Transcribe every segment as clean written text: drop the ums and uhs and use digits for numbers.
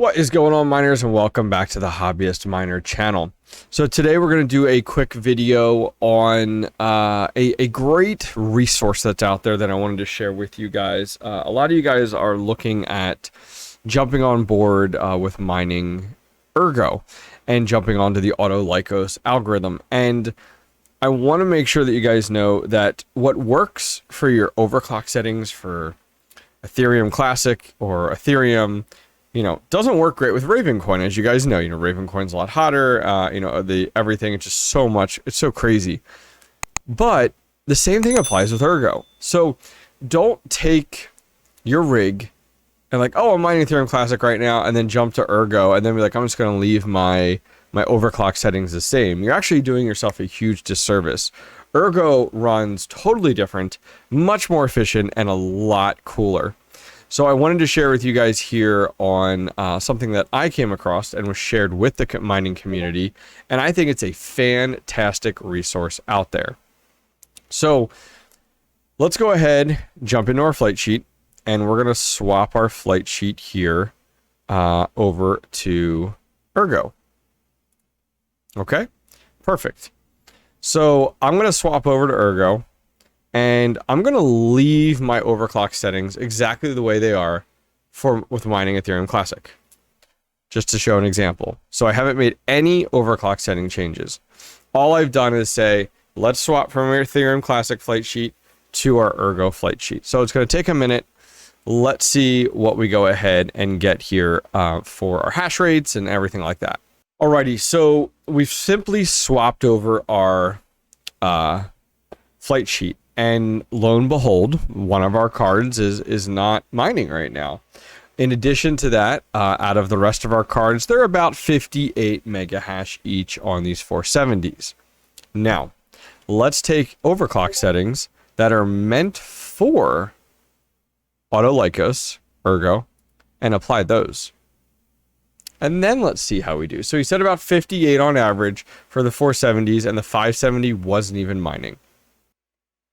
What is going on, miners, and welcome back to the Hobbyist Miner channel. So today we're going to do a quick video on a great resource that's out there that I wanted to share with you guys. A lot of you guys are looking at jumping on board with Mining ERGO and jumping onto the Autolykos algorithm. And I want to make sure that you guys know that what works for your overclock settings for Ethereum Classic or Ethereum, doesn't work great with Ravencoin. As you guys know, Ravencoin's a lot hotter, everything, it's just so much, it's so crazy. But the same thing applies with ERGO. So don't take your rig and I'm mining Ethereum Classic right now, and then jump to ERGO and then be like, I'm just going to leave my overclock settings the same. You're actually doing yourself a huge disservice. ERGO runs totally different, much more efficient, and a lot cooler. So I wanted to share with you guys here on something that I came across and was shared with the mining community, and I think it's a fantastic resource out there. So let's go ahead, jump into our flight sheet, and we're going to swap our flight sheet here over to ERGO. Okay, perfect. So I'm going to swap over to ERGO. And I'm going to leave my overclock settings exactly the way they are with mining Ethereum Classic, just to show an example. So I haven't made any overclock setting changes. All I've done is say, let's swap from our Ethereum Classic flight sheet to our ERGO flight sheet. So it's going to take a minute. Let's see what we go ahead and get here for our hash rates and everything like that. Alrighty, so we've simply swapped over our flight sheet. And lo and behold, one of our cards is not mining right now. In addition to that, out of the rest of our cards, they're about 58 mega hash each on these 470s. Now, let's take overclock settings that are meant for Autolykos, ERGO, and apply those. And then let's see how we do. So he said about 58 on average for the 470s, and the 570 wasn't even mining.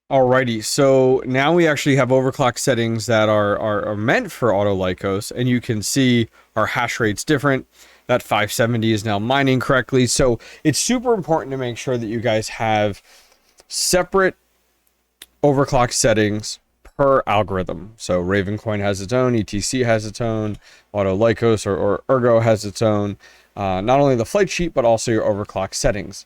Alrighty, so now we actually have overclock settings that are meant for Autolykos, and you can see our hash rate's different. That 570 is now mining correctly. So it's super important to make sure that you guys have separate overclock settings per algorithm. So Ravencoin has its own, ETC has its own, Autolykos or ERGO has its own, not only the flight sheet, but also your overclock settings.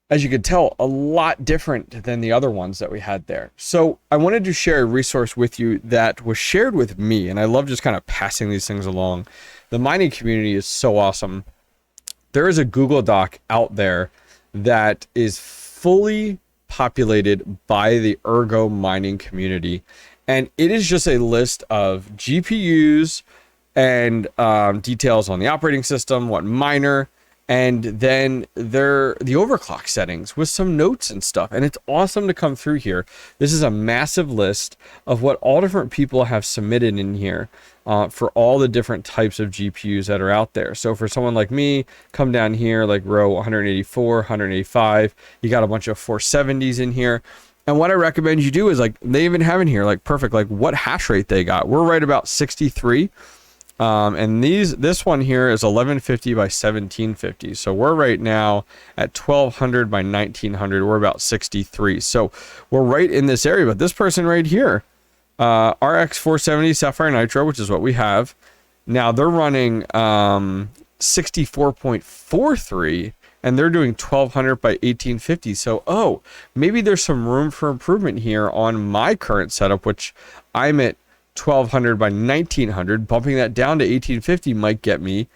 As you could tell, a lot different than the other ones that we had there. So I wanted to share a resource with you that was shared with me, and I love just kind of passing these things along. The mining community is so awesome. There is a Google Doc out there that is fully populated by the ERGO mining community, and it is just a list of GPUs and details on the operating system, what miner, and then the overclock settings with some notes and stuff. And it's awesome to come through here. This is a massive list of what all different people have submitted in here for all the different types of GPUs that are out there. So for someone like me, come down here, like row 184, 185, you got a bunch of 470s in here. And what I recommend you do is they even have in here perfect, what hash rate they got. We're right about 63. And this one here is 1150 by 1750. So we're right now at 1200 by 1900. We're about 63. So we're right in this area. But this person right here, RX 470 Sapphire Nitro, which is what we have. Now they're running 64.43, and they're doing 1200 by 1850. So, maybe there's some room for improvement here on my current setup, which I'm at 1200 by 1900. Bumping that down to 1850 might get me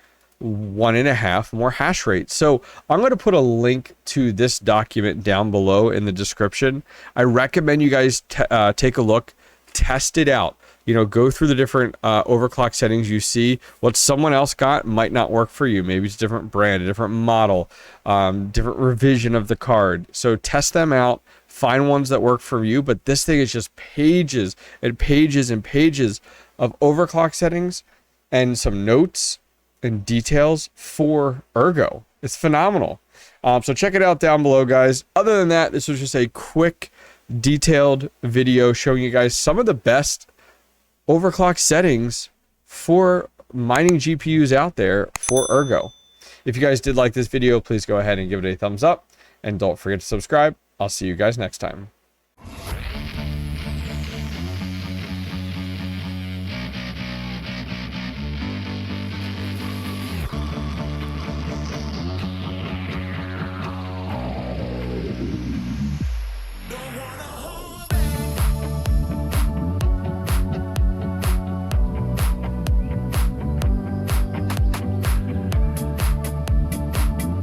1.5 more hash rate. So I'm going to put a link to this document down below in the description. I recommend you guys take a look, test it out. Go through the different overclock settings you see. What someone else got might not work for you. Maybe it's a different brand, a different model, different revision of the card. So test them out. Find ones that work for you, but this thing is just pages and pages and pages of overclock settings and some notes and details for ERGO. It's phenomenal. So check it out down below, guys. Other than that, this was just a quick, detailed video showing you guys some of the best overclock settings for mining GPUs out there for Ergo. If you guys did like this video, please go ahead and give it a thumbs up. And don't forget to subscribe. I'll see you guys next time.